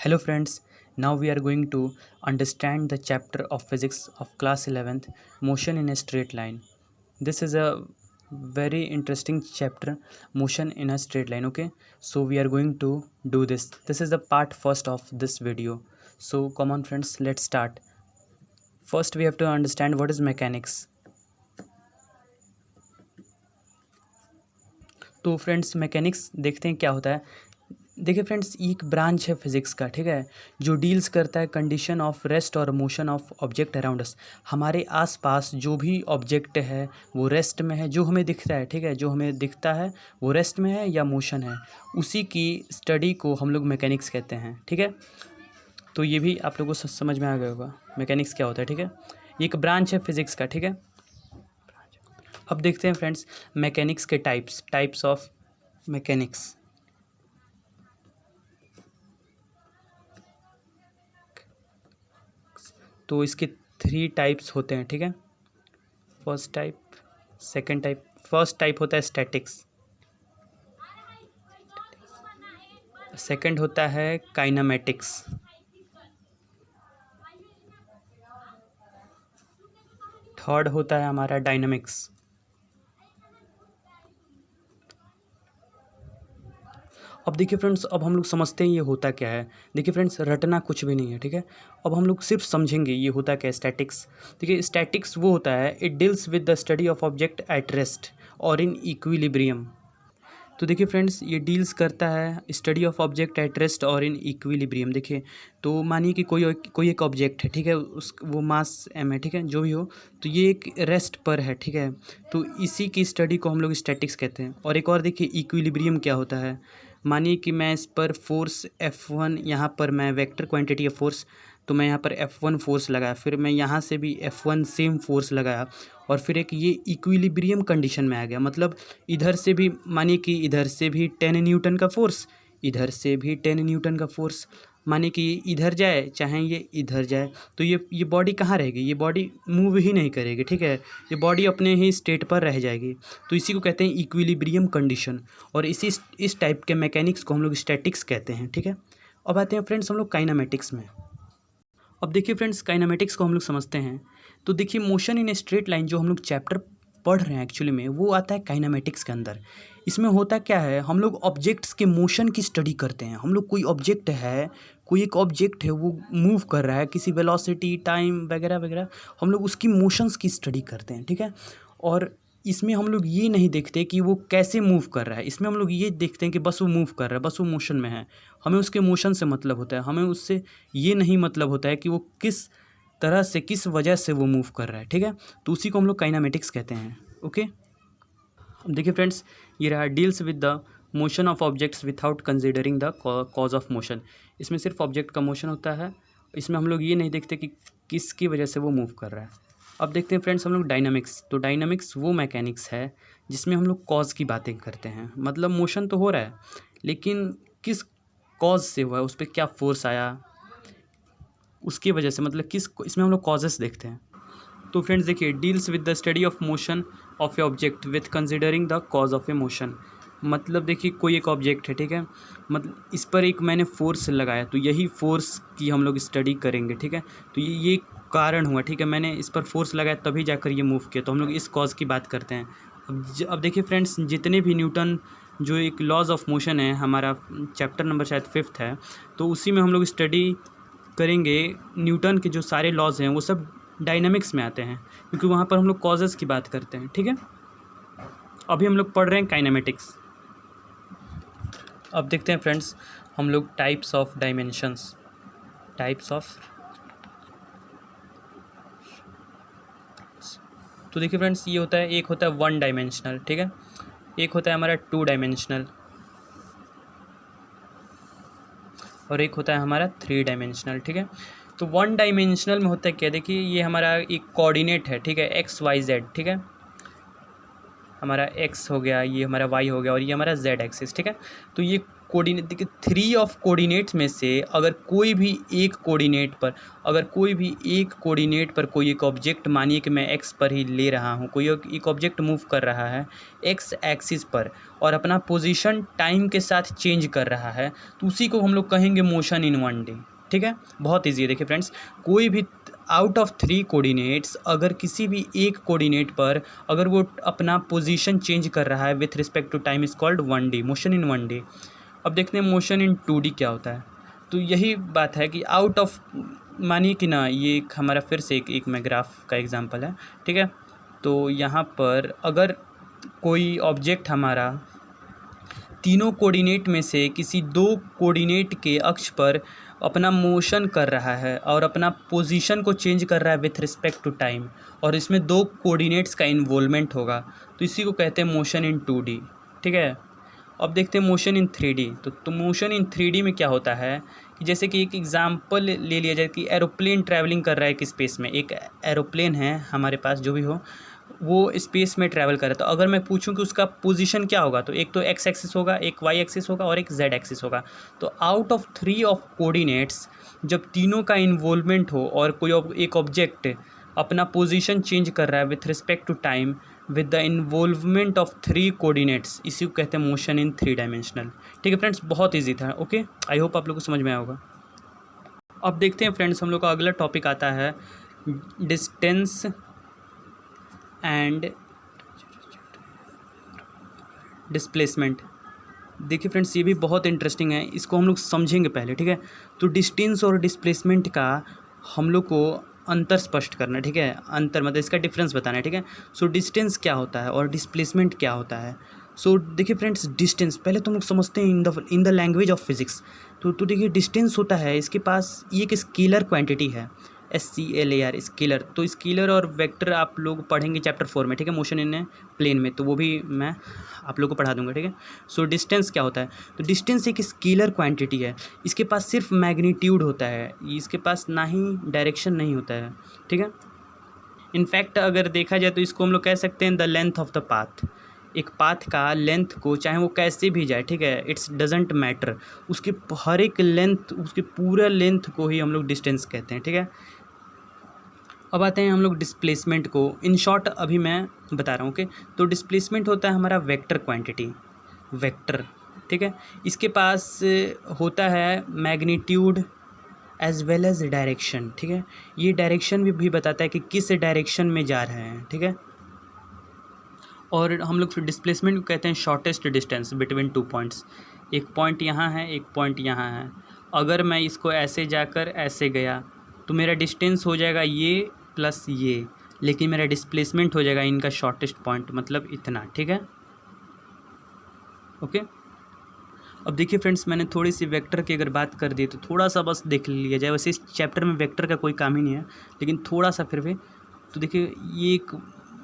Hello friends, now we are going to understand the chapter of physics of class 11th, motion in a straight line. This is a very interesting chapter, motion in a straight line. Okay, so we are going to do this. This is the part first of this video. So come on friends, let's start. First we have to understand what is mechanics. तो friends mechanics देखते हैं क्या होता है। देखिए friends, एक branch है physics का, ठीक है, जो डील्स करता है कंडीशन ऑफ रेस्ट और motion of object around us. हमारे आसपास जो भी ऑब्जेक्ट है वो रेस्ट में है, जो हमें दिखता है, ठीक है, जो हमें दिखता है वो रेस्ट में है या मोशन है, उसी की स्टडी को हम लोग मैकेनिक्स कहते हैं। ठीक है, तो ये भी आप लोगों को समझ में आ गया होगा मैकेनिक्स क्या होता है। ठीक है, एक ब्रांच है फिजिक्स का। ठीक है, अब देखते हैं फ्रेंड्स मैकेनिक्स के टाइप्स ऑफ मैकेनिक्स। तो इसके 3 टाइप्स होते हैं। ठीक है, first type, second type. First type होता है स्टैटिक्स, सेकंड होता है काइनेमेटिक्स, थर्ड होता है हमारा डायनामिक्स। अब देखिए फ्रेंड्स, अब हम लोग समझते हैं ये होता क्या है। देखिए फ्रेंड्स, रटना कुछ भी नहीं है, ठीक है, अब हम लोग सिर्फ समझेंगे ये होता क्या है। स्टैटिक्स, देखिए स्टैटिक्स वो होता है, it deals with the study of object at rest और इन इक्विलिब्रियम। तो देखिए फ्रेंड्स, ये डील्स करता है study of object at rest और इन इक्विलिब्रियम। देखिए, तो मानिए कि कोई एक ऑब्जेक्ट है, ठीक है, उस वो मास m है, ठीक है, जो भी हो, तो ये एक रेस्ट पर है, ठीक है, तो इसी की स्टडी को हम लोग स्टैटिक्स कहते हैं। और एक और देखिए इक्विलिब्रियम क्या होता है। मानिए कि मैं इस पर फोर्स F1, यहाँ पर मैं वेक्टर क्वांटिटी ऑफ फोर्स, तो मैं यहाँ पर F1 फोर्स लगाया, फिर मैं यहाँ से भी F1 सेम फोर्स लगाया, और फिर एक ये इक्विलिब्रियम कंडीशन में आ गया। मतलब इधर से भी मानिए कि इधर से भी 10 न्यूटन का फोर्स, इधर से भी 10 न्यूटन का फोर्स, मानिए कि ये इधर जाए चाहे ये इधर जाए, तो ये बॉडी कहाँ रहेगी, ये बॉडी मूव ही नहीं करेगी, ठीक है, ये बॉडी अपने ही स्टेट पर रह जाएगी। तो इसी को कहते हैं इक्विलिब्रियम कंडीशन, और इस टाइप के मैकेनिक्स को हम लोग स्टैटिक्स कहते हैं। ठीक है, अब आते हैं फ्रेंड्स हम लोग काइनेमेटिक्स में। अब देखिए फ्रेंड्स, काइनेमेटिक्स को हम लोग समझते हैं। तो देखिए motion in a straight line जो हम लोग चैप्टर पढ़ रहे हैं एक्चुअली में, वो आता है काइनेमेटिक्स के अंदर। इसमें होता क्या है, हम लोग ऑब्जेक्ट्स के मोशन की स्टडी करते हैं। हम लोग कोई ऑब्जेक्ट है, कोई एक ऑब्जेक्ट है, वो मूव कर रहा है किसी वेलोसिटी, टाइम वगैरह वगैरह, हम लोग उसकी मोशंस की स्टडी करते हैं। ठीक है, और इसमें हम लोग ये नहीं देखते कि वो कैसे मूव कर रहा है, इसमें हम लोग ये देखते हैं कि बस वो मूव कर रहा है, बस वो मोशन में है, हमें उसके मोशन से मतलब होता है, हमें उससे ये नहीं मतलब होता है कि वो किस तरह से, किस वजह से वो मूव कर रहा है। ठीक है, तो उसी को हम लोग काइनेमेटिक्स कहते हैं। ओके, अब देखिए फ्रेंड्स, ये रहा deals with the motion of objects without considering the cause of motion. इसमें सिर्फ ऑब्जेक्ट का मोशन होता है, इसमें हम लोग ये नहीं देखते कि किसकी वजह से वो मूव कर रहा है। अब देखते हैं फ्रेंड्स हम लोग डायनामिक्स। तो डायनामिक्स वो मैकेनिक्स है जिसमें हम लोग कॉज की बातें करते हैं। मतलब मोशन तो हो रहा है, लेकिन किस कॉज से हुआ है, उस पर क्या फोर्स आया, उसकी वजह से, मतलब किस, इसमें हम लोग कॉजेस देखते हैं। तो फ्रेंड्स देखिए, deals with the study of motion of A object with considering the cause of A motion. मतलब देखिए कोई एक ऑब्जेक्ट है, ठीक है, मतलब इस पर एक मैंने फोर्स लगाया, तो यही फोर्स की हम लोग स्टडी करेंगे। ठीक है, तो ये कारण हुआ, ठीक है, मैंने इस पर फोर्स लगाया तभी जाकर ये मूव किया, तो हम लोग इस कॉज की बात करते हैं। अब देखिए फ्रेंड्स, जितने भी न्यूटन जो एक लॉज ऑफ मोशन है, हमारा चैप्टर नंबर शायद 5th है, तो उसी में हम लोग स्टडी करेंगे न्यूटन के जो सारे लॉज हैं वो सब डायनामिक्स में आते हैं, क्योंकि वहाँ पर हम लोग कॉजेस की बात करते हैं। ठीक है, अभी हम लोग पढ़ रहे हैं काइनेमेटिक्स। अब देखते हैं फ्रेंड्स हम लोग types of dimensions, types of. तो देखिए फ्रेंड्स, ये होता है, एक होता है 1 डायमेंशनल, ठीक है, एक होता है हमारा 2 डायमेंशनल, और एक होता है हमारा 3 डायमेंशनल। ठीक है, तो 1 डायमेंशनल में होता है क्या, देखिए ये हमारा एक कोऑर्डिनेट है, ठीक है, एक्स वाई जेड, ठीक है, हमारा एक्स हो गया, ये हमारा वाई हो गया, और ये हमारा जेड एक्सिस। ठीक है, तो ये कोऑर्डिनेट, देखिए 3 ऑफ कोऑर्डिनेट्स में से अगर कोई भी एक कोऑर्डिनेट पर कोई एक ऑब्जेक्ट, मानिए कि मैं एक्स पर ही ले रहा हूँ, कोई एक ऑब्जेक्ट मूव कर रहा है एक्स एक्सिस पर और अपना पोजीशन टाइम के साथ चेंज कर रहा है, तो उसी को हम लोग कहेंगे मोशन इन 1D। ठीक है, बहुत ईजी है। देखिए फ्रेंड्स, कोई भी आउट ऑफ 3 कोऑर्डिनेट्स अगर किसी भी एक कोऑर्डिनेट पर अगर वो अपना पोजीशन चेंज कर रहा है with respect to time is called 1D, motion in 1D। अब देखते हैं मोशन इन 2D क्या होता है। तो यही बात है कि आउट ऑफ, मानिए कि ना ये एक हमारा फिर से एक मैं ग्राफ का एग्जांपल है। ठीक है, तो यहाँ पर अगर कोई ऑब्जेक्ट हमारा तीनों कोऑर्डिनेट में से किसी 2 कोऑर्डिनेट के अक्ष पर अपना मोशन कर रहा है और अपना पोजीशन को चेंज कर रहा है विथ रिस्पेक्ट टू टाइम, और इसमें 2 कोऑर्डिनेट्स का इन्वॉल्वमेंट होगा, तो इसी को कहते हैं मोशन इन 2D। ठीक है, अब देखते हैं मोशन इन 3D। तो मोशन इन 3D में क्या होता है कि जैसे कि एक एग्जांपल ले लिया जाए कि एरोप्लेन ट्रैवलिंग कर रहा है एक स्पेस में, एक एरोप्लेन है हमारे पास जो भी हो, वो स्पेस में ट्रैवल कर रहा है। तो अगर मैं पूछूं कि उसका पोजीशन क्या होगा, तो एक तो एक्स एक्सिस होगा, एक वाई एक्सिस होगा और एक जेड एक्सिस होगा। तो आउट ऑफ 3 ऑफ कोऑर्डिनेट्स जब तीनों का इन्वॉल्वमेंट हो और कोई एक ऑब्जेक्ट अपना पोजीशन चेंज कर रहा है with respect to time with the involvement of 3 coordinates, इसी को कहते हैं मोशन इन 3 डायमेंशनल। ठीक है फ्रेंड्स, बहुत ईजी था। ओके, आई होप आप लोग को समझ में आया होगा। अब देखते हैं फ्रेंड्स, हम लोग का अगला टॉपिक आता है डिस्टेंस एंड डिस्प्लेसमेंट। देखिए फ्रेंड्स, ये भी बहुत इंटरेस्टिंग है, इसको हम लोग समझेंगे पहले। ठीक है, तो डिस्टेंस और डिस्प्लेसमेंट का हम लोग को अंतर स्पष्ट करना है। ठीक है, अंतर मतलब इसका डिफरेंस बताना है। ठीक है, सो डिस्टेंस क्या होता है और डिस्प्लेसमेंट क्या होता है। सो देखिए फ्रेंड्स, डिस्टेंस पहले तो हम लोग समझते हैं in the language of physics. तो देखिए डिस्टेंस होता है, इसके पास ये एक स्केलर क्वांटिटी है, SCALAR, स्केलर। तो स्केलर और वेक्टर आप लोग पढ़ेंगे चैप्टर 4 में। ठीक है, मोशन इन प्लेन में, तो वो भी मैं आप लोग को पढ़ा दूंगा। ठीक है, सो डिस्टेंस क्या होता है, तो डिस्टेंस एक स्केलर क्वांटिटी है, इसके पास सिर्फ मैग्नीट्यूड होता है, इसके पास ना ही डायरेक्शन नहीं होता है। ठीक है, इनफैक्ट अगर देखा जाए तो इसको हम लोग कह सकते हैं the length of the path. एक पाथ का लेंथ को चाहे वो कैसे भी जाए, ठीक है, इट्स डजेंट मैटर, उसके हर एक लेंथ, उसके पूरे लेंथ को ही हम लोग डिस्टेंस कहते हैं। ठीक है, अब आते हैं हम लोग डिस्प्लेसमेंट को। इन शॉर्ट अभी मैं बता रहा हूँ। ओके, तो डिस्प्लेसमेंट होता है हमारा वेक्टर क्वांटिटी, वेक्टर। ठीक है, इसके पास होता है magnitude as well as direction. ठीक है, ये डायरेक्शन भी बताता है कि किस डायरेक्शन में जा रहे हैं। ठीक है, और हम लोग फिर डिस्प्लेसमेंट को कहते हैं शॉर्टेस्ट डिस्टेंस बिटवीन 2 पॉइंट्स। एक पॉइंट यहाँ है, एक पॉइंट यहाँ है, अगर मैं इसको ऐसे जाकर ऐसे गया तो मेरा डिस्टेंस हो जाएगा ये प्लस ये, लेकिन मेरा डिस्प्लेसमेंट हो जाएगा इनका शॉर्टेस्ट पॉइंट, मतलब इतना। ठीक है, ओके। अब देखिए फ्रेंड्स, मैंने थोड़ी सी वेक्टर की अगर बात कर दी तो थोड़ा सा बस देख लिया जाए। वैसे इस चैप्टर में वेक्टर का कोई काम ही नहीं है, लेकिन थोड़ा सा फिर भी। तो देखिए ये एक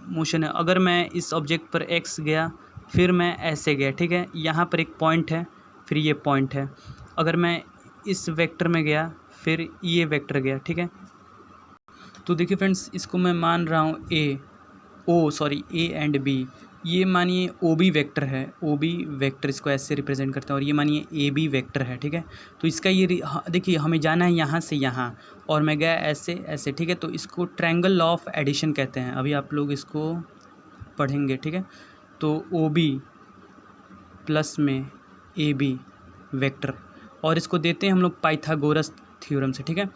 मोशन है, अगर मैं इस ऑब्जेक्ट पर एक्स गया, फिर मैं ऐसे गया। ठीक है, यहाँ पर एक पॉइंट है, फिर ये पॉइंट है। अगर मैं इस वेक्टर में गया, फिर ये वेक्टर गया। ठीक है, तो देखिए फ्रेंड्स, इसको मैं मान रहा हूँ ए एंड बी। ये मानिए OB वेक्टर है, OB वेक्टर इसको ऐसे रिप्रेजेंट करते हैं, और ये मानिए AB वेक्टर है। ठीक है, तो इसका ये देखिए हमें जाना है यहाँ से यहाँ, और मैं गया ऐसे ऐसे। ठीक है, तो इसको ट्रायंगल लॉ ऑफ एडिशन कहते हैं, अभी आप लोग इसको पढ़ेंगे। ठीक है, तो OB प्लस में AB वेक्टर, और इसको देते हैं हम लोग पाइथागोरस थ्योरम से। ठीक है,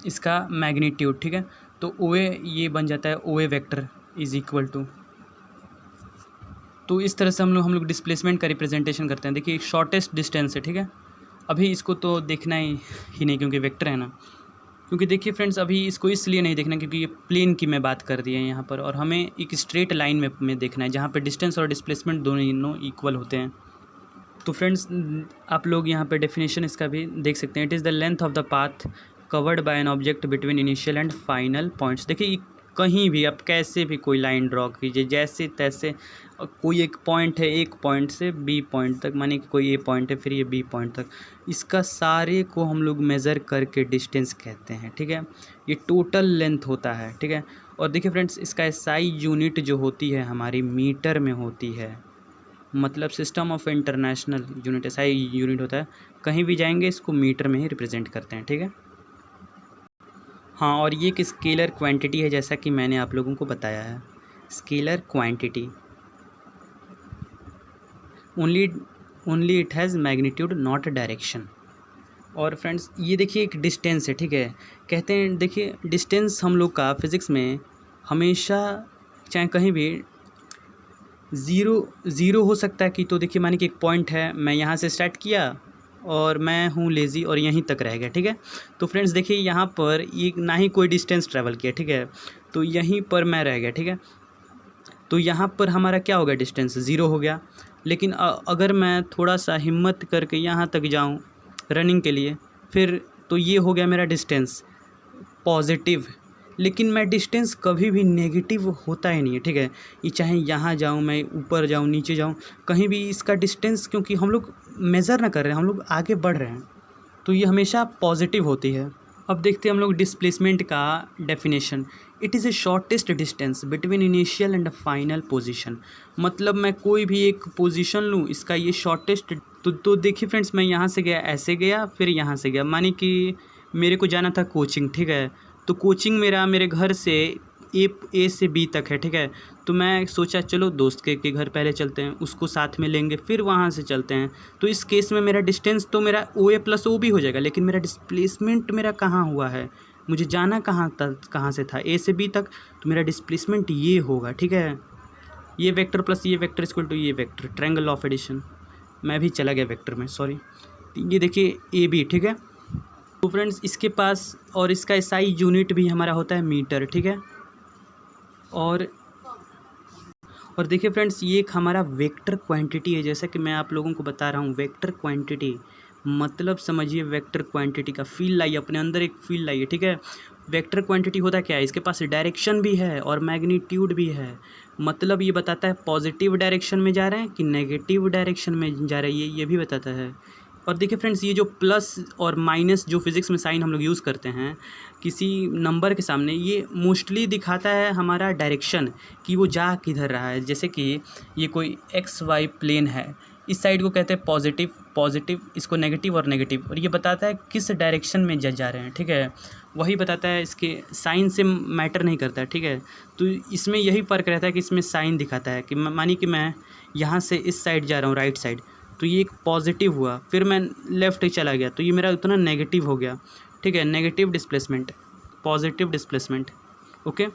इसका मैग्नीट्यूड। ठीक है, तो OA ये बन जाता है OA vector is equal to. तो इस तरह से हम लोग डिस्प्लेसमेंट का रिप्रेजेंटेशन करते हैं। देखिए शॉर्टेस्ट डिस्टेंस है। ठीक है, अभी इसको तो देखना ही नहीं क्योंकि वेक्टर है ना। क्योंकि देखिए फ्रेंड्स, अभी इसको इसलिए नहीं देखना क्योंकि ये प्लेन की मैं बात कर दी है यहाँ पर, और हमें एक स्ट्रेट लाइन में देखना है जहाँ पर डिस्टेंस और डिस्प्लेसमेंट दोनों इक्वल होते हैं। तो फ्रेंड्स, आप लोग यहाँ पर डेफिनेशन इसका भी देख सकते हैं। It is the length of the path covered by an object between initial and final points. देखिए कहीं भी आप कैसे भी कोई लाइन ड्रॉ कीजिए, जैसे तैसे, कोई एक पॉइंट है, एक पॉइंट से B पॉइंट तक, माने कि कोई A पॉइंट है, फिर ये B पॉइंट तक, इसका सारे को हम लोग मेज़र करके डिस्टेंस कहते हैं। ठीक है, ये टोटल लेंथ होता है। ठीक है, और देखिए फ्रेंड्स, इसका SI यूनिट जो होती है हमारी मीटर में होती है, मतलब सिस्टम ऑफ इंटरनेशनल यूनिट, ऐसा ही यूनिट होता है, कहीं भी जाएंगे इसको मीटर में ही रिप्रेजेंट करते हैं, ठीक है। हाँ, और ये एक स्केलर क्वांटिटी है, जैसा कि मैंने आप लोगों को बताया है, scalar quantity only it has magnitude not direction. और फ्रेंड्स ये देखिए एक डिस्टेंस है, ठीक है, कहते हैं देखिए डिस्टेंस हम लोग का फिज़िक्स में हमेशा चाहे कहीं भी ज़ीरो हो सकता है कि, तो देखिए मानिए कि एक पॉइंट है, मैं यहाँ से स्टार्ट किया और मैं हूँ लेज़ी और यहीं तक रह गया, ठीक है। तो फ्रेंड्स देखिए यहाँ पर ये ना ही कोई डिस्टेंस ट्रैवल किया, ठीक है, तो यहीं पर मैं रह गया, ठीक है। तो यहाँ पर हमारा क्या हो गया, डिस्टेंस ज़ीरो हो गया। लेकिन अगर मैं थोड़ा सा हिम्मत करके यहाँ तक जाऊँ रनिंग के लिए, फिर तो ये हो गया मेरा डिस्टेंस पॉजिटिव। लेकिन मैं डिस्टेंस कभी भी नेगेटिव होता ही नहीं है, ठीक है। ये चाहे यहाँ जाऊँ, मैं ऊपर जाऊँ, नीचे जाऊँ, कहीं भी इसका डिस्टेंस, क्योंकि हम लोग मेज़र ना कर रहे हैं, हम लोग आगे बढ़ रहे हैं, तो ये हमेशा पॉजिटिव होती है। अब देखते हैं हम लोग डिस्प्लेसमेंट का definition. It is a shortest distance between initial and final position. मतलब मैं कोई भी एक पोजीशन लूँ, इसका ये शॉर्टेस्ट, तो देखिए फ्रेंड्स मैं यहाँ से गया, ऐसे गया, फिर यहाँ से गया, मानी कि मेरे को जाना था कोचिंग, ठीक है, तो कोचिंग मेरे घर से ए से बी तक है, ठीक है। तो मैं सोचा चलो दोस्त के घर पहले चलते हैं, उसको साथ में लेंगे, फिर वहाँ से चलते हैं। तो इस केस में मेरा डिस्टेंस तो मेरा OA + OB हो जाएगा, लेकिन मेरा डिस्प्लेसमेंट मेरा कहाँ हुआ है, मुझे जाना कहाँ से था, A से B तक, तो मेरा डिस्प्लेसमेंट ये होगा, ठीक है। ये वेक्टर प्लस ये वेक्टर इक्वल टू ये वेक्टर, ट्रायंगल ऑफ एडिशन। मैं भी चला गया वेक्टर में, सॉरी। ये देखिए AB, ठीक है। तो फ्रेंड्स इसके पास, और इसका SI यूनिट भी हमारा होता है मीटर, ठीक है। और देखिए फ्रेंड्स ये एक हमारा वेक्टर क्वांटिटी है, जैसा कि मैं आप लोगों को बता रहा हूँ। वेक्टर क्वांटिटी मतलब समझिए, वेक्टर क्वांटिटी का फील लाइए अपने अंदर, एक फील लाइए, ठीक है। वेक्टर क्वांटिटी होता क्या है, इसके पास डायरेक्शन भी है और मैग्नीट्यूड भी है। मतलब ये बताता है पॉजिटिव डायरेक्शन में जा रहे हैं कि नेगेटिव डायरेक्शन में जा रहे हैं, ये भी बताता है। और देखिए फ्रेंड्स ये जो प्लस और माइनस जो फिज़िक्स में साइन हम लोग यूज़ करते हैं किसी नंबर के सामने, ये मोस्टली दिखाता है हमारा डायरेक्शन कि वो जा किधर रहा है। जैसे कि ये कोई XY प्लेन है, इस साइड को कहते हैं पॉजिटिव, इसको नेगेटिव, और ये बताता है किस डायरेक्शन में जा रहे हैं, ठीक है। वही बताता है, इसके साइन से मैटर नहीं करता है, ठीक है। तो इसमें यही फ़र्क रहता है कि इसमें साइन दिखाता है कि मानिए कि मैं यहाँ से इस साइड जा रहा हूँ, राइट साइड, तो ये एक पॉजिटिव हुआ, फिर मैं लेफ़्ट चला गया तो ये मेरा उतना नेगेटिव हो गया, ठीक है। Negative displacement, positive displacement, okay.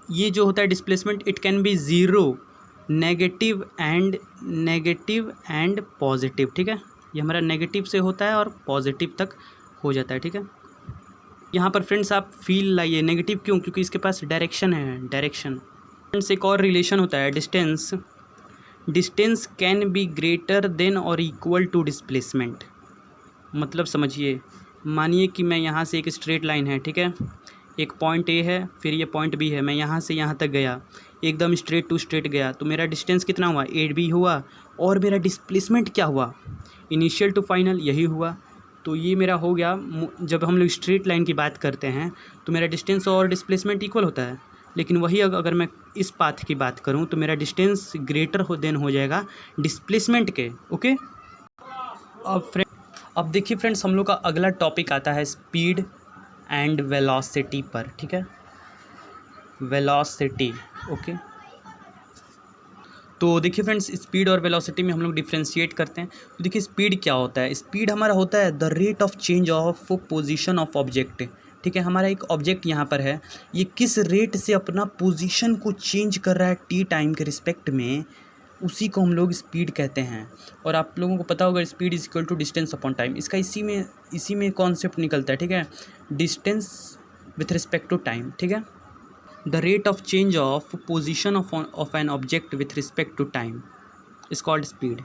ये जो होता है displacement, it can be zero, negative and positive, ठीक है। ये हमारा नेगेटिव से होता है और पॉजिटिव तक हो जाता है, ठीक है। यहाँ पर फ्रेंड्स आप फील लाइए, नेगेटिव क्यों, क्योंकि इसके पास डायरेक्शन है, डायरेक्शन। फ्रेंड्स एक और रिलेशन होता है, distance can be greater than और इक्वल टू डिस्प्लेसमेंट। मतलब समझिए, मानिए कि मैं यहाँ से एक स्ट्रेट लाइन है, ठीक है, एक पॉइंट A है, फिर ये पॉइंट B है, मैं यहाँ से यहाँ तक गया, एकदम स्ट्रेट टू स्ट्रेट गया, तो मेरा डिस्टेंस कितना हुआ, AB हुआ। और मेरा डिस्प्लेसमेंट क्या हुआ, इनिशियल टू फाइनल, यही हुआ। तो ये मेरा हो गया। जब हम लोग स्ट्रेट लाइन की बात करते हैं तो मेरा डिस्टेंस और डिस्प्लेसमेंट इक्वल होता है, लेकिन वही अगर मैं इस पाथ की बात करूं तो मेरा डिस्टेंस ग्रेटर देन हो जाएगा डिस्प्लेसमेंट के, ओके। अब देखिए फ्रेंड्स हम लोग का अगला टॉपिक आता है स्पीड एंड वेलोसिटी पर, ठीक है, वेलोसिटी, ओके। तो देखिए फ्रेंड्स स्पीड और वेलोसिटी में हम लोग डिफ्रेंशिएट करते हैं। तो देखिए स्पीड क्या होता है, स्पीड हमारा होता है the rate of change of position of object, ठीक है। हमारा एक ऑब्जेक्ट यहाँ पर है, ये किस रेट से अपना पोजीशन को चेंज कर रहा है टी टाइम के रिस्पेक्ट में, उसी को हम लोग स्पीड कहते हैं। और आप लोगों को पता होगा speed is equal to distance upon time, इसका इसी में कॉन्सेप्ट निकलता है, ठीक है, distance with respect to time, ठीक है। The rate of change of position of an object with respect to time is called speed.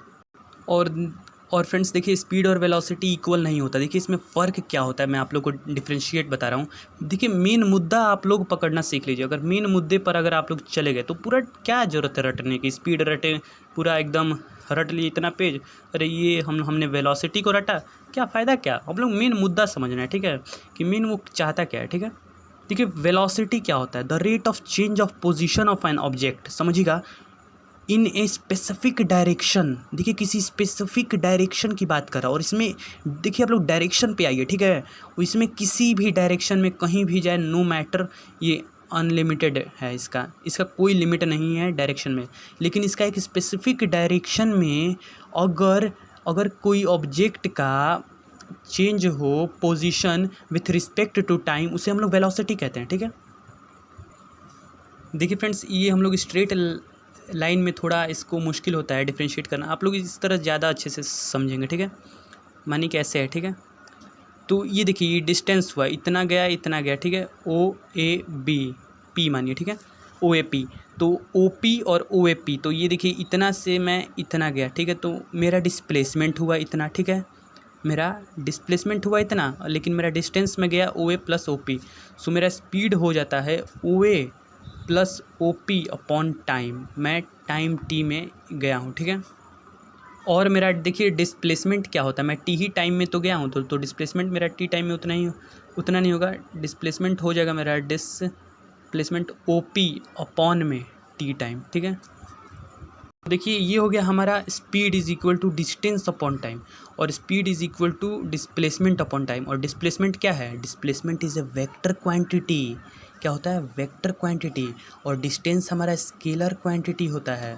और फ्रेंड्स देखिए स्पीड और वेलोसिटी इक्वल नहीं होता। देखिए इसमें फ़र्क क्या होता है, मैं आप लोग को डिफ्रेंशिएट बता रहा हूँ। देखिए मेन मुद्दा आप लोग पकड़ना सीख लीजिए। अगर मेन मुद्दे पर अगर आप लोग चले गए तो पूरा क्या ज़रूरत है रटने की, स्पीड रटे पूरा एकदम रट लिए इतना पेज, अरे ये हमने वेलोसिटी को रटा, क्या फ़ायदा क्या। हम लोग मेन मुद्दा समझना है, ठीक है, कि मेन वो चाहता क्या है, ठीक है। देखिए वेलोसिटी क्या होता है, the rate of change of position of an object, समझिएगा, इन ए स्पेसिफिक डायरेक्शन, देखिए किसी स्पेसिफिक डायरेक्शन की बात कर रहा है, और इसमें देखिए आप लोग डायरेक्शन पे आइए, ठीक है, इसमें किसी भी डायरेक्शन में कहीं भी जाए, नो मैटर, ये अनलिमिटेड है, इसका कोई लिमिट नहीं है डायरेक्शन में। लेकिन इसका एक स्पेसिफिक डायरेक्शन में अगर कोई ऑब्जेक्ट का चेंज हो position with respect to time, उसे हम लोग वेलोसिटी कहते हैं, ठीक है। देखिए फ्रेंड्स, ये हम लोग स्ट्रेट लाइन में थोड़ा इसको मुश्किल होता है डिफ्रेंशिएट करना, आप लोग इस तरह ज़्यादा अच्छे से समझेंगे, ठीक है। मानिए कैसे है, ठीक है, तो ये देखिए ये डिस्टेंस हुआ, इतना गया, ठीक है, ओ ए बी पी मानिए, ठीक है, ओ ए पी, तो ओ पी और ओ ए पी, तो ये देखिए इतना से मैं इतना गया, ठीक है, तो मेरा डिस्प्लेसमेंट हुआ इतना, ठीक है, मेरा डिस्प्लेसमेंट हुआ इतना, लेकिन मेरा डिस्टेंस में गया ओ ए प्लस ओ पी, सो मेरा स्पीड हो जाता है O A plus O P upon time, मैं टाइम टी में गया हूँ, ठीक है। और मेरा देखिए डिस्प्लेसमेंट क्या होता है, मैं टी ही टाइम में तो गया हूँ, तो डिस्प्लेसमेंट मेरा टी टाइम में उतना नहीं होगा, डिस्प्लेसमेंट हो जाएगा मेरा डिस्प्लेसमेंट ओ पी अपॉन में टी टाइम, ठीक है। देखिए ये हो गया हमारा speed is equal to distance upon time, और speed is equal to displacement upon time. और डिस्प्लेसमेंट क्या है, displacement is a vector quantity, क्या होता है, वेक्टर क्वांटिटी, और डिस्टेंस हमारा स्केलर क्वांटिटी होता है,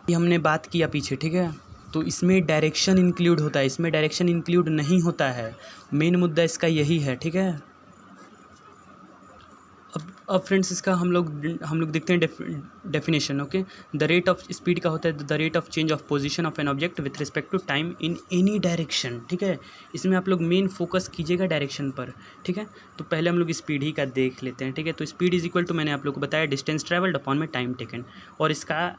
ये हमने बात किया पीछे, ठीक है। तो इसमें डायरेक्शन इंक्लूड होता है, इसमें डायरेक्शन इंक्लूड नहीं होता है, मेन मुद्दा इसका यही है, ठीक है। अब फ्रेंड्स इसका हम लोग देखते हैं definition, okay. The rate of speed का होता है the rate of change of position of an object with respect to time in any direction, ठीक है। इसमें आप लोग मेन फोकस कीजिएगा डायरेक्शन पर, ठीक है। तो पहले हम लोग स्पीड ही का देख लेते हैं, ठीक है। तो स्पीड इज इक्वल टू, मैंने आप लोग को बताया, डिस्टेंस ट्रैवल्ड अपॉन में टाइम टेकन, और इसका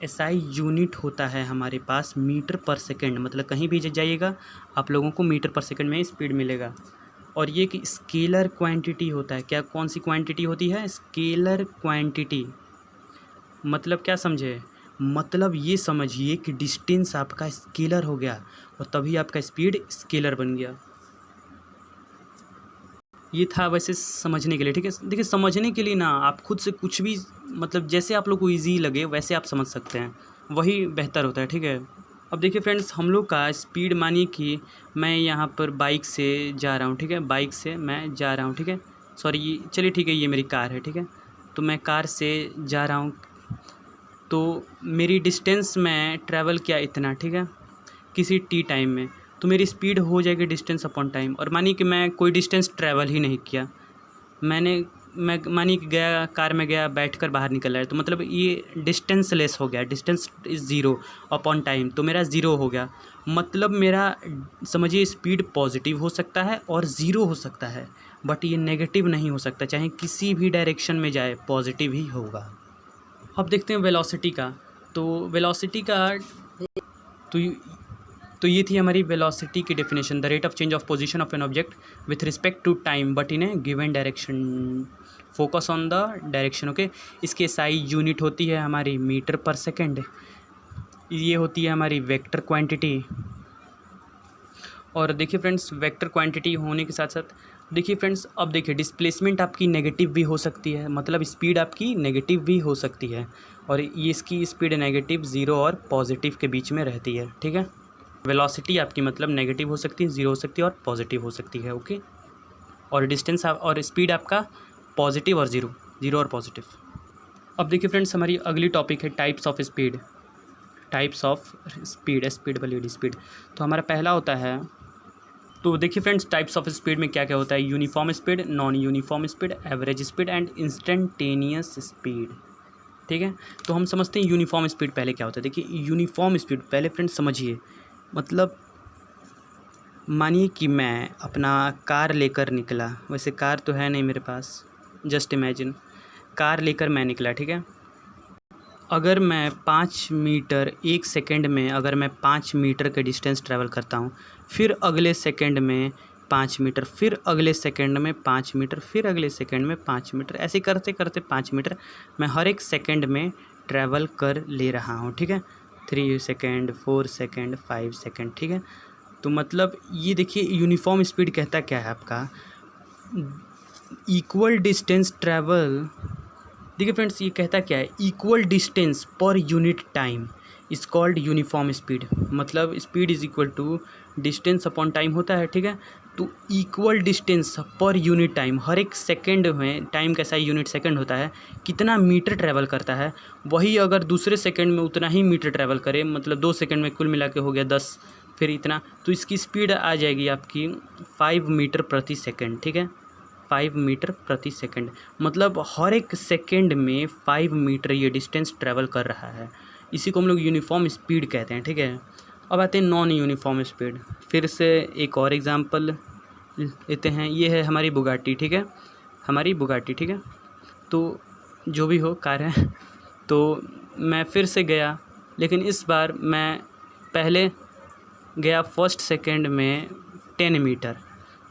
एसआई यूनिट होता है हमारे पास मीटर पर सेकेंड, मतलब कहीं भी जाइएगा आप लोगों को मीटर पर सेकेंड में स्पीड मिलेगा। और ये कि स्केलर क्वांटिटी होता है, क्या कौन सी क्वांटिटी होती है, स्केलर क्वांटिटी, मतलब क्या समझे, मतलब ये समझिए कि डिस्टेंस आपका स्केलर हो गया और तभी आपका स्पीड स्केलर बन गया। ये था वैसे समझने के लिए, ठीक है। देखिए समझने के लिए ना आप खुद से कुछ भी, मतलब जैसे आप लोग को ईजी लगे वैसे आप समझ सकते हैं, वही बेहतर होता है, ठीक है। अब देखिए फ्रेंड्स, हम लोग का स्पीड मानिए कि मैं यहाँ पर बाइक से जा रहा हूँ, ठीक है, बाइक से मैं जा रहा हूँ, ठीक है, सॉरी चलिए ठीक है, ये मेरी कार है, ठीक है, तो मैं कार से जा रहा हूँ, तो मेरी डिस्टेंस में ट्रैवल किया इतना, ठीक है, किसी टी टाइम में, तो मेरी स्पीड हो जाएगी डिस्टेंस अपॉन टाइम। और मानिए कि मैं कोई डिस्टेंस ट्रैवल ही नहीं किया, मैं मानिए कि गया, कार में गया, बैठकर बाहर निकल रहा है, तो मतलब ये डिस्टेंस लेस हो गया, distance is zero upon time, तो मेरा ज़ीरो हो गया, मतलब मेरा समझिए स्पीड पॉजिटिव हो सकता है और ज़ीरो हो सकता है, बट ये नेगेटिव नहीं हो सकता, चाहे किसी भी डायरेक्शन में जाए पॉजिटिव ही होगा। अब देखते हैं वेलोसिटी का, तो वेलोसिटी का तो ये थी हमारी वेलोसिटी की definition, the rate of change of position of an object with respect to time but in a given direction, focus on the direction, okay. इसके एसआई यूनिट होती है हमारी मीटर पर सेकेंड, ये होती है हमारी वेक्टर क्वांटिटी। और देखिए फ्रेंड्स, वेक्टर क्वांटिटी होने के साथ साथ देखिए फ्रेंड्स, अब देखिए डिस्प्लेसमेंट आपकी नेगेटिव भी हो सकती है, मतलब स्पीड आपकी नेगेटिव भी हो सकती है, और ये इसकी स्पीड नेगेटिव, ज़ीरो और पॉजिटिव के बीच में रहती है, ठीक है। वेलोसिटी आपकी मतलब नेगेटिव हो सकती है, ज़ीरो हो सकती है और पॉजिटिव हो सकती है, ओके। और डिस्टेंस और स्पीड आपका पॉजिटिव और ज़ीरो और पॉजिटिव। अब देखिए फ्रेंड्स, हमारी अगली टॉपिक है types of speed, types of speed वाली स्पीड। तो हमारा पहला होता है, तो देखिए फ्रेंड्स, टाइप्स ऑफ स्पीड में क्या क्या होता है, uniform speed, non uniform speed, average speed and instantaneous speed, ठीक है। तो हम समझते हैं यूनिफॉर्म स्पीड पहले क्या होता है। देखिए यूनिफॉर्म स्पीड पहले फ्रेंड्स समझिए, मतलब मानिए कि मैं अपना कार लेकर निकला, वैसे कार तो है नहीं मेरे पास, जस्ट इमेजिन कार लेकर मैं निकला, ठीक है। अगर मैं 5 मीटर 1 सेकेंड में, अगर मैं 5 मीटर के डिस्टेंस ट्रैवल करता हूँ, फिर अगले सेकेंड में 5 मीटर, फिर अगले सेकेंड में 5 मीटर, फिर अगले सेकेंड में 5 मीटर, ऐसे करते करते 5 मीटर मैं हर एक सेकेंड में ट्रैवल कर ले रहा हूँ, ठीक है। 3 सेकेंड, 4 सेकेंड, 5 सेकेंड, ठीक है। तो मतलब ये देखिए यूनिफॉर्म स्पीड कहता क्या है आपका, इक्वल डिस्टेंस ट्रैवल देखिए फ्रेंड्स, ये कहता क्या है, equal distance per unit time is called uniform speed. मतलब speed is equal to distance upon time होता है, ठीक है। तो equal distance per unit time, हर एक सेकंड में टाइम कैसा यूनिट सेकंड होता है, कितना मीटर ट्रैवल करता है, वही अगर दूसरे सेकंड में उतना ही मीटर ट्रैवल करे, मतलब 2 सेकंड में कुल मिला के हो गया 10, फिर इतना, तो इसकी स्पीड आ जाएगी आपकी 5 मीटर प्रति सेकंड, ठीक है। 5 मीटर प्रति सेकंड, मतलब हर एक सेकंड में 5 मीटर ये डिस्टेंस ट्रैवल कर रहा है। इसी को हम लोग यूनिफॉर्म स्पीड कहते हैं, ठीक है। अब आते हैं नॉन यूनिफॉर्म स्पीड। फिर से एक और एग्जांपल लेते हैं, ये है हमारी बुगाटी, ठीक है, हमारी बुगाटी, ठीक है। तो जो भी हो कार है, तो मैं फिर से गया, लेकिन इस बार मैं पहले गया फर्स्ट सेकंड में 10 मीटर,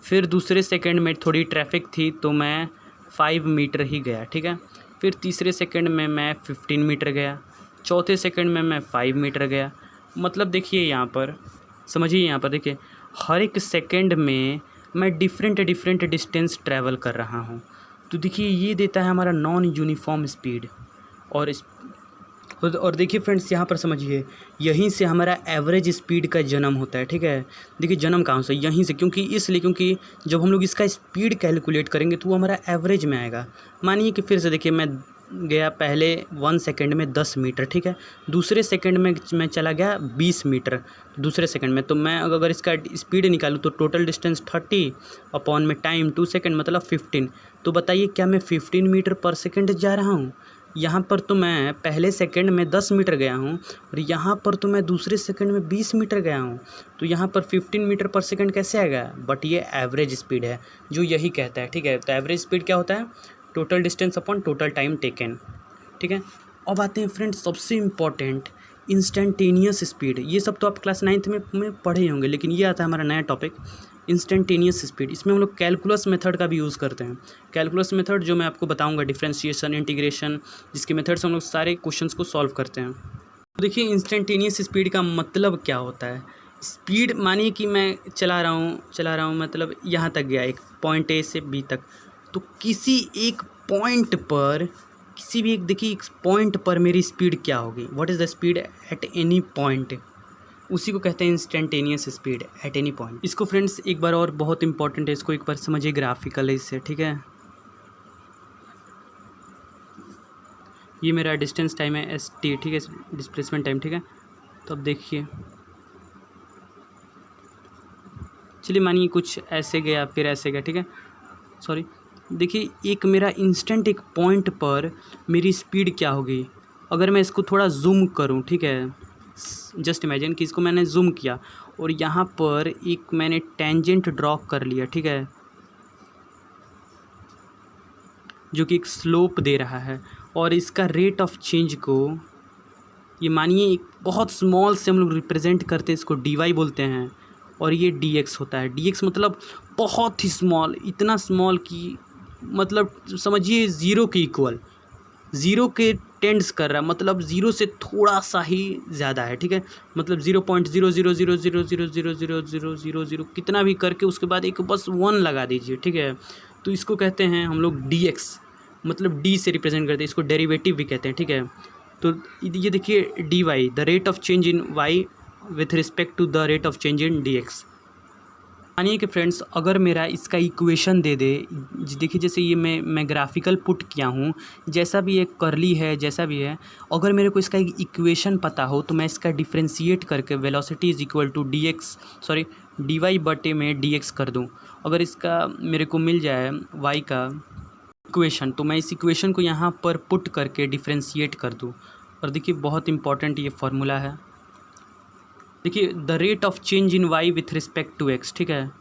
फिर दूसरे सेकंड में थोड़ी ट्रैफिक थी तो मैं 5 मीटर ही गया, ठीक है। फिर तीसरे सेकंड में मैं 15 मीटर गया, चौथे सेकंड में मैं 5 मीटर गया। मतलब देखिए यहाँ पर, समझिए यहाँ पर देखिए, हर एक सेकंड में मैं डिफरेंट डिस्टेंस ट्रैवल कर रहा हूँ। तो देखिए ये देता है हमारा नॉन यूनिफॉर्म स्पीड। और देखिए फ्रेंड्स, यहाँ पर समझिए, यहीं से हमारा एवरेज स्पीड का जन्म होता है, ठीक है। देखिए जन्म कहाँ से, यहीं से, क्योंकि जब हम लोग इसका स्पीड कैलकुलेट करेंगे तो वो हमारा एवरेज में आएगा। मानिए कि फिर से देखिए, मैं गया पहले 1 सेकंड में 10 मीटर, ठीक है। दूसरे सेकंड में मैं चला गया 20 मीटर दूसरे सेकंड में। तो मैं अगर इसका स्पीड निकालूँ तो टोटल डिस्टेंस 30 अपॉन में टाइम 2 सेकंड, मतलब 15। तो बताइए क्या मैं 15 मीटर पर सेकंड जा रहा हूँ? यहाँ पर तो मैं पहले सेकंड में 10 मीटर गया हूँ और यहाँ पर तो मैं दूसरे सेकंड में 20 मीटर गया हूँ। तो यहाँ पर 15 मीटर पर सेकंड कैसे आएगा? बट ये एवरेज स्पीड है जो यही कहता है, ठीक है। तो एवरेज स्पीड क्या होता है? Total distance upon total time taken, ठीक है। अब आते हैं फ्रेंड्स सबसे इम्पॉर्टेंट, इंस्टेंटेनियस स्पीड। ये सब तो आप क्लास 9th में पढ़े होंगे, लेकिन ये आता है हमारा नया टॉपिक, इंस्टेंटेनियस स्पीड। इसमें हम लोग कैलकुलस मेथड का भी यूज़ करते हैं। कैलकुलस मेथड जो मैं आपको बताऊंगा, डिफरेंशिएशन, इंटीग्रेशन, जिसके मेथड से हम लोग सारे क्वेश्चंस को सॉल्व करते हैं। तो देखिए इंस्टेंटेनियस स्पीड का मतलब क्या होता है। स्पीड मानिए कि मैं चला रहा हूँ, मतलब यहाँ तक गया, एक पॉइंट ए से बी तक। तो किसी एक पॉइंट पर, किसी भी एक, देखिए एक पॉइंट पर मेरी स्पीड क्या होगी, what is the speed at any point, उसी को कहते हैं instantaneous speed at any point. इसको फ्रेंड्स एक बार और, बहुत इंपॉर्टेंट है, इसको एक बार समझिए ग्राफिकली से, ठीक है। ये मेरा डिस्टेंस टाइम है st, ठीक है, डिस्प्लेसमेंट टाइम, ठीक है। तो अब देखिए, चलिए मानिए कुछ ऐसे गया, फिर ऐसे गया, ठीक है, सॉरी। देखिए एक मेरा इंस्टेंट, एक पॉइंट पर मेरी स्पीड क्या होगी, अगर मैं इसको थोड़ा जूम करूं, ठीक है, जस्ट इमेजिन कि इसको मैंने जूम किया और यहाँ पर एक मैंने टेंजेंट ड्रॉ कर लिया, ठीक है, जो कि एक स्लोप दे रहा है। और इसका रेट ऑफ चेंज को, ये मानिए एक बहुत स्मॉल से हम लोग रिप्रेजेंट करते हैं, इसको dy बोलते हैं, और ये dx होता है। dx मतलब बहुत ही स्मॉल, इतना स्मॉल कि मतलब समझिए ज़ीरो के इक्वल, ज़ीरो के टेंड्स कर रहा है, मतलब ज़ीरो से थोड़ा सा ही ज़्यादा है, ठीक है। मतलब 0.000000000 कितना भी करके उसके बाद एक बस 1 लगा दीजिए, ठीक है। तो इसको कहते हैं हम लोग dx, मतलब d से रिप्रेजेंट करते हैं, इसको डेरिवेटिव भी कहते हैं, ठीक है। तो ये देखिए dy, the rate of change in y with respect to the rate of change in dx। मानिए कि फ्रेंड्स अगर मेरा इसका इक्वेशन दे दे, देखिए जैसे ये मैं ग्राफिकल पुट किया हूँ, जैसा भी एक करली है, जैसा भी है, अगर मेरे को इसका एक इक्वेशन पता हो तो मैं इसका डिफ्रेंशिएट करके velocity is equal to dy बटे में dx कर दूँ। अगर इसका मेरे को मिल जाए y का इक्वेशन, तो मैं इस इक्वेशन को यहाँ पर पुट करके डिफ्रेंशिएट कर दूँ। और देखिए बहुत इंपॉर्टेंट ये फार्मूला है, देखिए the rate of change in y with respect to x, ठीक है।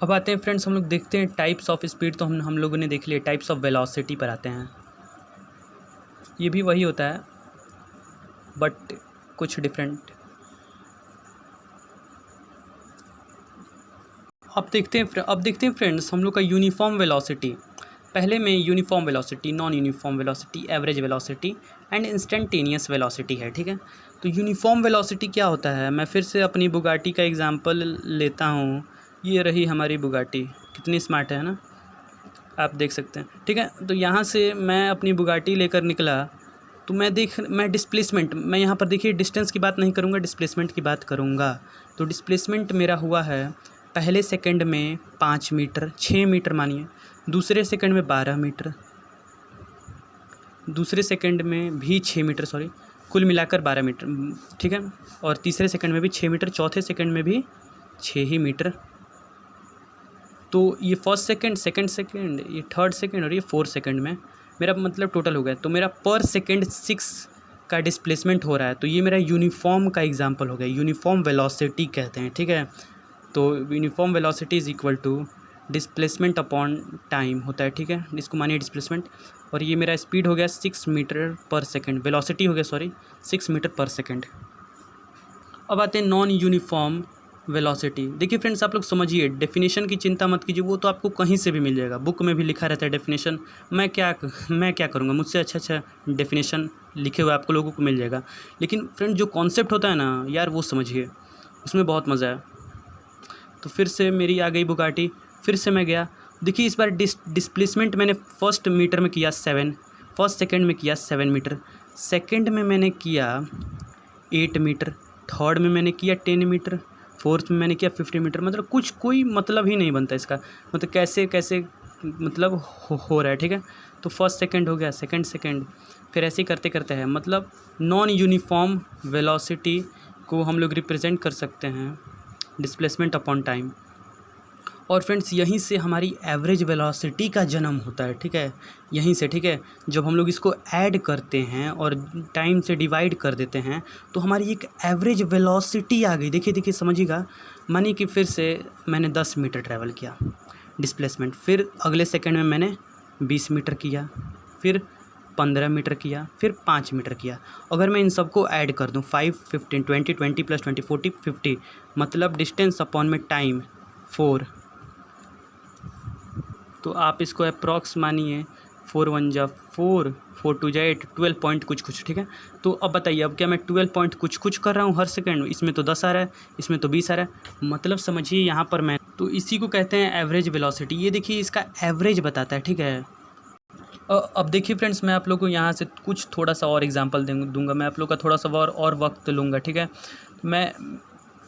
अब आते हैं फ्रेंड्स, हम लोग देखते हैं टाइप्स ऑफ स्पीड। तो हम लोगों ने देख लिया, टाइप्स ऑफ वेलोसिटी पर आते हैं। ये भी वही होता है बट कुछ डिफरेंट। अब देखते हैं फ्रेंड्स हम लोग का यूनिफॉर्म वेलोसिटी। पहले में uniform velocity, non uniform velocity, average velocity and instantaneous velocity है, ठीक है। तो यूनिफॉर्म वेलोसिटी क्या होता है, मैं फिर से अपनी बुगाटी का एग्जांपल लेता हूँ। ये रही हमारी बुगाटी, कितनी स्मार्ट है ना। आप देख सकते हैं, ठीक है। तो यहाँ से मैं अपनी बुगाटी लेकर निकला, तो मैं डिस्प्लेसमेंट, मैं यहाँ पर देखिए डिस्टेंस की बात नहीं करूँगा, डिस्प्लेसमेंट की बात करूँगा। तो डिस्प्लेसमेंट मेरा हुआ है पहले सेकंड में 5 मीटर, 6 मीटर मानिए, दूसरे सेकंड में 12 मीटर, दूसरे सेकंड में भी 6 मीटर, सॉरी कुल मिलाकर 12 मीटर, ठीक है। और तीसरे सेकंड में भी 6 मीटर, चौथे सेकंड में भी 6 ही मीटर। तो ये फर्स्ट सेकंड, सेकंड सेकंड, ये थर्ड सेकंड और ये फोर्थ सेकंड में मेरा मतलब टोटल हो गया। तो मेरा पर सेकंड 6 का डिस्प्लेसमेंट हो रहा है। तो ये मेरा यूनिफॉर्म का एग्जांपल हो गया, यूनिफॉर्म वेलोसिटी कहते हैं, ठीक है। तो uniform velocity is equal to displacement upon time होता है, ठीक है। इसको मानिए डिस्प्लेसमेंट, और ये मेरा स्पीड हो गया 6 मीटर पर सेकंड, वेलोसिटी हो गया 6 मीटर पर सेकंड। अब आते हैं नॉन यूनिफॉर्म वेलोसिटी। देखिए फ्रेंड्स, आप लोग समझिए, डेफिनेशन की चिंता मत कीजिए, वो तो आपको कहीं से भी मिल जाएगा, बुक में भी लिखा रहता है डेफिनेशन। मैं क्या करूँगा, मुझसे अच्छा डेफिनेशन लिखे हुए आपको लोगों को मिल जाएगा। लेकिन फ्रेंड जो कॉन्सेप्ट होता है ना यार, वो समझिए, उसमें बहुत मज़ा है। तो फिर से मेरी आ गई बुगाटी, फिर से मैं गया। देखिए इस बार डिस्प्लेसमेंट मैंने फर्स्ट मीटर में किया 7, फर्स्ट सेकंड में किया 7 मीटर, सेकंड में मैंने किया 8 मीटर, थर्ड में मैंने किया 10 मीटर, फोर्थ में मैंने किया 50 मीटर। मतलब कोई मतलब ही नहीं बनता इसका, मतलब कैसे मतलब हो रहा है, ठीक है। तो फर्स्ट सेकंड हो गया, सेकंड, फिर ऐसे ही करते करते है। मतलब नॉन यूनिफॉर्म वेलोसिटी को हम लोग रिप्रेजेंट कर सकते हैं डिस्प्लेसमेंट अपॉन टाइम। और फ्रेंड्स यहीं से हमारी एवरेज वेलोसिटी का जन्म होता है, ठीक है, यहीं से, ठीक है। जब हम लोग इसको ऐड करते हैं और टाइम से डिवाइड कर देते हैं तो हमारी एक एवरेज वेलोसिटी आ गई। देखिए समझिएगा, मानिए कि फिर से मैंने 10 मीटर ट्रैवल किया डिस्प्लेसमेंट, फिर अगले सेकंड में मैंने 20 मीटर किया, फिर 15 मीटर किया, फिर 5 मीटर किया। अगर मैं इन सबको ऐड कर दूं 5, 15, 20, 20 + 20, 40, 50, मतलब डिस्टेंस अपॉन में टाइम 4। तो आप इसको अप्रॉक्स मानिए, 4 × 1 = 4, 4 × 2 = 8, 12 पॉइंट कुछ, ठीक है। तो अब बताइए, अब क्या मैं 12 पॉइंट कुछ कर रहा हूँ हर सेकंड? इसमें तो 10 आ रहा है, इसमें तो 20 आ रहा है, मतलब समझिए यहाँ पर मैं, तो इसी को कहते हैं एवरेज वेलोसिटी। ये देखिए इसका एवरेज बताता है, ठीक है। अब देखिए फ्रेंड्स, मैं आप लोग को यहाँ से कुछ थोड़ा सा और एग्जांपल दूंगा, मैं आप लोग का थोड़ा सा और वक्त लूँगा, ठीक है।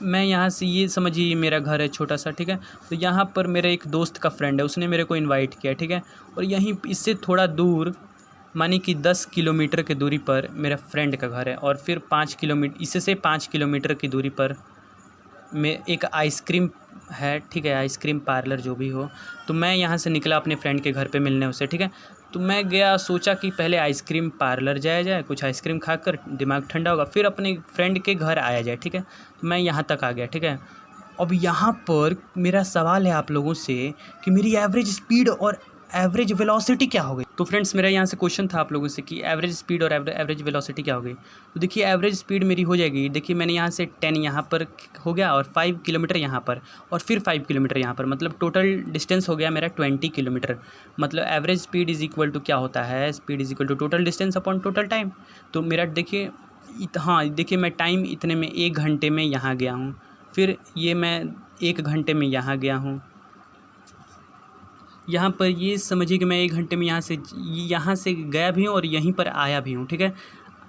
मैं यहाँ से, ये समझिए मेरा घर है छोटा सा, ठीक है। तो यहाँ पर मेरे एक दोस्त का फ्रेंड है, उसने मेरे को इनवाइट किया, ठीक है। और यहीं इससे थोड़ा दूर, मानी कि 10 किलोमीटर की दूरी पर मेरा फ्रेंड का घर है, और फिर 5 किलोमीटर, इससे 5 किलोमीटर की दूरी पर में एक आइसक्रीम है, ठीक है, आइसक्रीम पार्लर जो भी हो। तो मैं यहाँ से निकला अपने फ्रेंड के घर पे मिलने उसे, ठीक है। तो मैं गया, सोचा कि पहले आइसक्रीम पार्लर जाया जाए, कुछ आइसक्रीम खाकर दिमाग ठंडा होगा, फिर अपने फ्रेंड के घर आया जाए, ठीक है। तो मैं यहाँ तक आ गया, ठीक है। अब यहाँ पर मेरा सवाल है आप लोगों से कि मेरी एवरेज स्पीड और एवरेज वेलोसिटी क्या हो गई। तो फ्रेंड्स मेरा यहाँ से क्वेश्चन था आप लोगों से कि एवरेज स्पीड और एवरेज वेलोसिटी क्या हो गई। तो देखिए एवरेज स्पीड मेरी हो जाएगी, देखिए मैंने यहाँ से 10 यहाँ पर हो गया, और 5 किलोमीटर यहाँ पर, और फिर 5 किलोमीटर यहाँ पर, मतलब टोटल डिस्टेंस हो गया मेरा 20 किलोमीटर। मतलब average speed is equal to क्या होता है, speed is equal to total distance upon total time. तो मेरा देखिए, हाँ देखिए मैं टाइम इतने में 1 घंटे में यहाँ गया हूँ, फिर ये मैं 1 घंटे में यहाँ गया हूँ, यहाँ पर ये समझिए कि मैं 1 घंटे में यहाँ से गया भी हूँ और यहीं पर आया भी हूँ, ठीक है,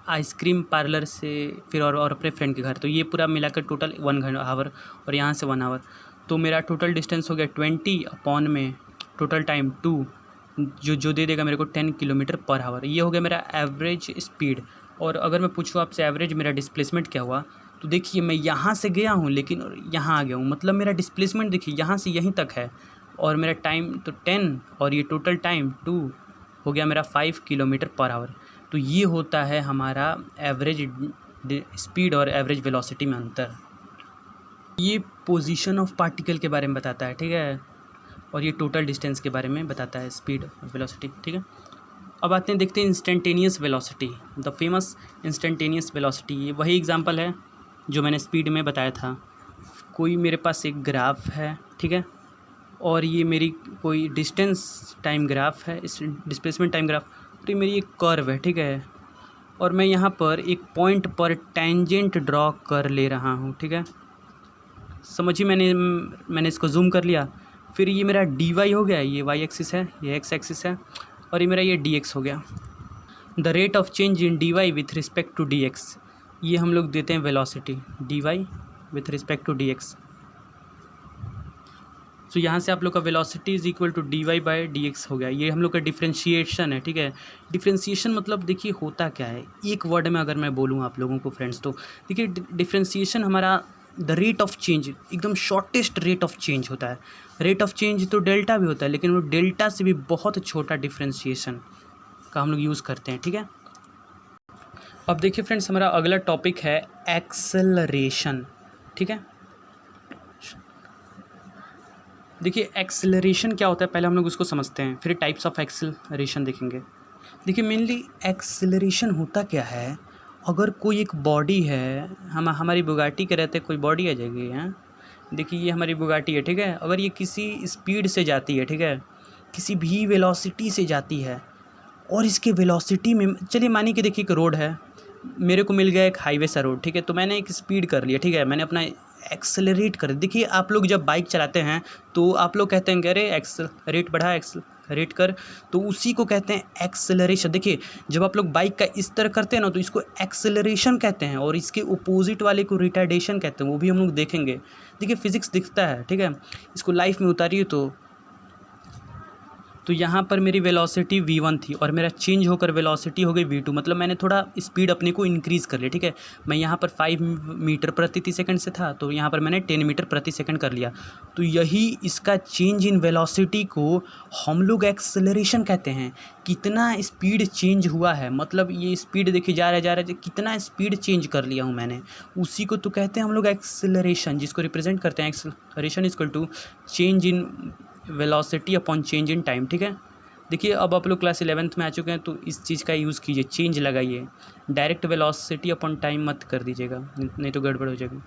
आइसक्रीम पार्लर से, फिर और अपने फ्रेंड के घर। तो ये पूरा मिलाकर टोटल 1 आवर, और यहाँ से 1 आवर। तो मेरा टोटल डिस्टेंस हो गया 20 अपॉन में टोटल टाइम 2, जो दे देगा मेरे को 10 किलोमीटर पर आवर। ये हो गया मेरा एवरेज स्पीड। और अगर मैं पूछूँ आपसे एवरेज मेरा डिस्प्लेसमेंट क्या हुआ, तो देखिए मैं यहाँ से गया हूँ लेकिन यहाँ आ गया हूँ, मतलब मेरा डिस्प्लेसमेंट देखिए यहाँ से यहीं तक है, और मेरा टाइम तो 10, और ये टोटल टाइम 2 हो गया मेरा 5 किलोमीटर पर आवर। तो ये होता है हमारा एवरेज स्पीड और एवरेज वेलोसिटी में अंतर। ये पोजीशन ऑफ पार्टिकल के बारे में बताता है, ठीक है, और ये टोटल डिस्टेंस के बारे में बताता है, स्पीड और वेलोसिटी, ठीक है। अब आते हैं, देखते हैं instantaneous velocity, the famous instantaneous velocity. ये वही एग्जांपल है जो मैंने स्पीड में बताया था। कोई मेरे पास एक ग्राफ है, ठीक है, और ये मेरी कोई डिस्टेंस टाइम ग्राफ है, इस डिस्प्लेसमेंट टाइम ग्राफ, और ये मेरी एक कर्व है, ठीक है, और मैं यहाँ पर एक पॉइंट पर टेंजेंट ड्रॉ कर ले रहा हूँ, ठीक है। समझिए मैंने इसको जूम कर लिया, फिर ये मेरा डी वाई हो गया, ये वाई एक्सिस है, ये एक्स एक्सिस है, और ये मेरा ये डी एक्स हो गया। The rate of change in D Y with respect to D X, ये हम लोग देते हैं velocity D Y with respect to D X. तो यहाँ से आप लोग का velocity is equal to D Y by D X हो गया। ये हम लोग का डिफ्रेंशिएशन है, ठीक है। डिफ्रेंशिएशन मतलब देखिए होता क्या है, एक वर्ड में अगर मैं बोलूँ आप लोगों को फ्रेंड्स, तो देखिए डिफ्रेंशिएशन हमारा द रेट ऑफ चेंज, एकदम शॉर्टेस्ट रेट ऑफ चेंज होता है। रेट ऑफ चेंज तो डेल्टा भी होता है, लेकिन वो डेल्टा से भी बहुत छोटा डिफ्रेंशिएशन का हम लोग यूज़ करते हैं, ठीक है। अब देखिए फ्रेंड्स, हमारा अगला टॉपिक है एक्सेलरेशन, ठीक है। देखिए एक्सेलरेशन क्या होता है, पहले हम लोग उसको समझते हैं, फिर टाइप्स ऑफ एक्सेलरेशन देखेंगे। देखिए मेनली एक्सेलरेशन होता क्या है, अगर कोई एक बॉडी है, हमारी बुगाटी के रहते कोई बॉडी आ जाएगी हैं, देखिए ये हमारी बुगाटी है, ठीक है। अगर ये किसी स्पीड से जाती है, ठीक है, किसी भी वेलोसिटी से जाती है, और इसके वेलोसिटी में चलिए मानिए कि देखिए एक रोड है, मेरे को मिल गया एक हाईवे सा रोड, ठीक है, तो मैंने एक स्पीड कर लिया, ठीक है, मैंने अपना एक्सेलरेट कर। देखिए आप लोग जब बाइक चलाते हैं तो आप लोग कहते हैं कि अरे एक्सेलरेट बढ़ा, एक्सेलरेट कर, तो उसी को कहते हैं एक्सेलरेशन। देखिए जब आप लोग बाइक का इस तरह करते हैं ना, तो इसको एक्सेलरेशन कहते हैं, और इसके अपोजिट वाले को रिटार्डेशन कहते हैं, वो भी हम लोग देखेंगे। देखिए फिजिक्स दिखता है, ठीक है, इसको लाइफ में उतारिए तो यहाँ पर मेरी वेलोसिटी v1 थी और मेरा चेंज होकर वेलोसिटी हो गई v2, मतलब मैंने थोड़ा स्पीड अपने को इंक्रीज़ कर लिया, ठीक है। मैं यहाँ पर 5 मीटर प्रति सेकंड से था, तो यहाँ पर मैंने 10 मीटर प्रति सेकंड कर लिया। तो यही इसका चेंज इन वेलोसिटी को हम लोग एक्सेलरेशन कहते हैं। कितना स्पीड चेंज हुआ है, मतलब ये स्पीड देखिए जा रहा है, कितना स्पीड चेंज कर लिया हूँ मैंने, उसी को तो कहते हैं हम लोग एक्सेलरेशन, जिसको रिप्रेजेंट करते हैं acceleration equal to change in velocity upon change in time, ठीक है। देखिए अब आप लोग क्लास 11th में आ चुके हैं, तो इस चीज़ का यूज़ कीजिए, चेंज लगाइए, डायरेक्ट वेलोसिटी अपॉन टाइम मत कर दीजिएगा, नहीं तो गड़बड़ हो जाएगी।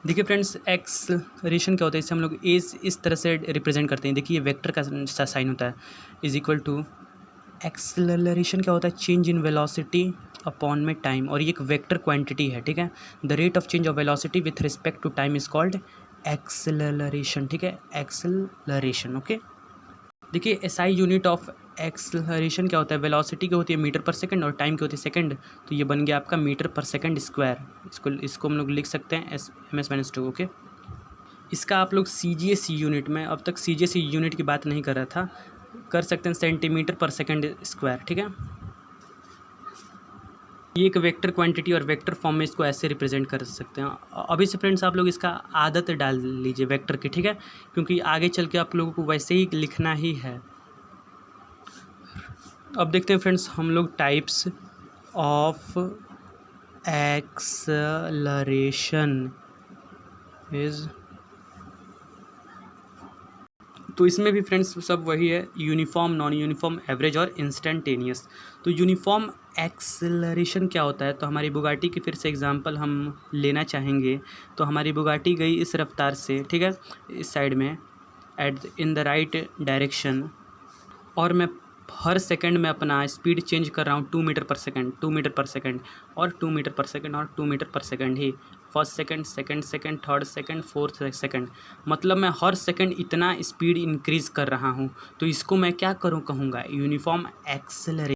देखिए फ्रेंड्स एक्सेलरेशन क्या होता है, इससे हम लोग इस तरह से रिप्रेजेंट करते हैं। देखिए वेक्टर का साइन होता है इज इक्वल टू, एक्सेलरेशन क्या होता है, चेंज इन वेलोसिटी अपॉन में टाइम, और ये एक वेक्टर क्वांटिटी है, ठीक है। The rate of change of velocity with respect to time is called acceleration, ठीक है, एक्सेलरेशन, ओके। देखिए एसआई यूनिट ऑफ एक्सेलरेशन क्या होता है, वेलोसिटी की होती है मीटर पर सेकंड और टाइम की होती है सेकंड, तो ये बन गया आपका मीटर पर सेकंड स्क्वायर। इसको हम लोग लिख सकते हैं MS-2, ओके। इसका आप लोग CGS यूनिट में, अब तक CGS यूनिट की बात नहीं कर रहा था, कर सकते हैं सेंटीमीटर पर सेकंड स्क्वायर, ठीक है। ये एक वेक्टर क्वांटिटी और वेक्टर फॉर्म में इसको ऐसे रिप्रेजेंट कर सकते हैं। अभी से फ्रेंड्स आप लोग इसका आदत डाल लीजिए वेक्टर की, ठीक है, क्योंकि आगे चल के आप लोगों को वैसे ही लिखना ही है। अब देखते हैं फ्रेंड्स हम लोग टाइप्स ऑफ एक्सेलरेशन इज, तो इसमें भी फ्रेंड्स सब वही है, यूनिफॉर्म, नॉन यूनिफॉर्म, एवरेज और इंस्टेंटेनियस। तो यूनिफॉर्म एक्सेलरेशन क्या होता है, तो हमारी बुगाटी की फिर से एग्जांपल हम लेना चाहेंगे, तो हमारी बुगाटी गई इस रफ्तार से, ठीक है, इस साइड में इन द राइट डायरेक्शन, और मैं हर सेकंड में अपना स्पीड चेंज कर रहा हूँ 2 metre per second, 2 metre per second, और 2 मीटर पर सेकंड, और 2 मीटर पर सेकंड ही, first second, second second, third second, fourth second, मतलब मैं हर सेकंड इतना स्पीड इंक्रीज़ कर रहा हूँ। तो इसको मैं क्या कहूँगा, यूनिफॉर्म एक्सेलरेशन।